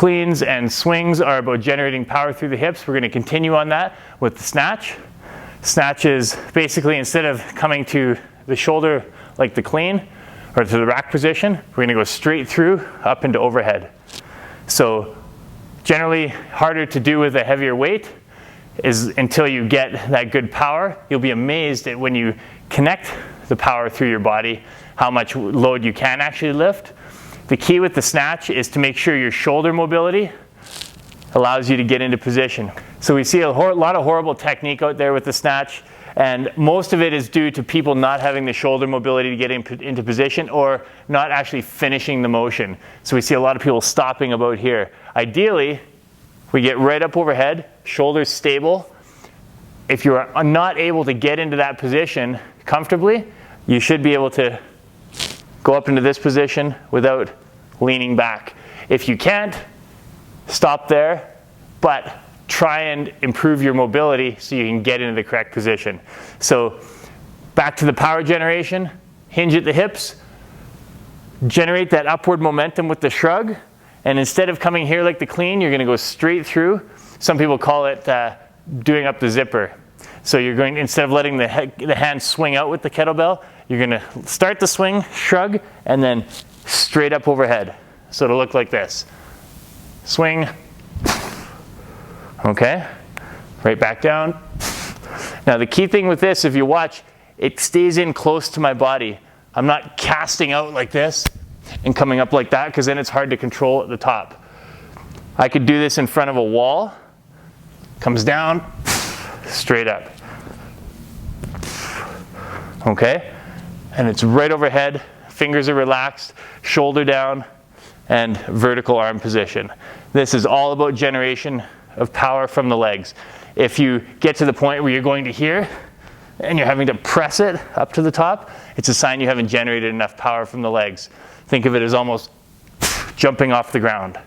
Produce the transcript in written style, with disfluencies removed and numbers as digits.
cleans and swings are about generating power through the hips. We're going to continue on that with the snatch. Snatch is basically, instead of coming to the shoulder like the clean or to the rack position, we're going to go straight through up into overhead. So generally harder to do with a heavier weight is until you get that good power. You'll be amazed at when you connect the power through your body, how much load you can actually lift. The key with the snatch is to make sure your shoulder mobility allows you to get into position. So we see a lot of horrible technique out there with the snatch, and most of it is due to people not having the shoulder mobility to get into position or not actually finishing the motion. So we see a lot of people stopping about here. Ideally, we get right up overhead, shoulders stable. If you are not able to get into that position comfortably, you should be able to go up into this position without leaning back. If you can't, stop there, but try and improve your mobility so you can get into the correct position. So back to the power generation, hinge at the hips, generate that upward momentum with the shrug, and instead of coming here like the clean, you're going to go straight through. Some people call it doing up the zipper. So you're going, instead of letting the hand swing out with the kettlebell, you're going to start the swing, shrug, and then straight up overhead. So it'll look like this. Swing. Okay. Right back down. Now the key thing with this, if you watch, it stays in close to my body. I'm not casting out like this and coming up like that, because then it's hard to control at the top. I could do this in front of a wall. Comes down, straight up. Okay? And it's right overhead, fingers are relaxed, shoulder down, and vertical arm position. This is all about generation of power from the legs. If you get to the point where you're going to here, and you're having to press it up to the top, it's a sign you haven't generated enough power from the legs. Think of it as almost jumping off the ground.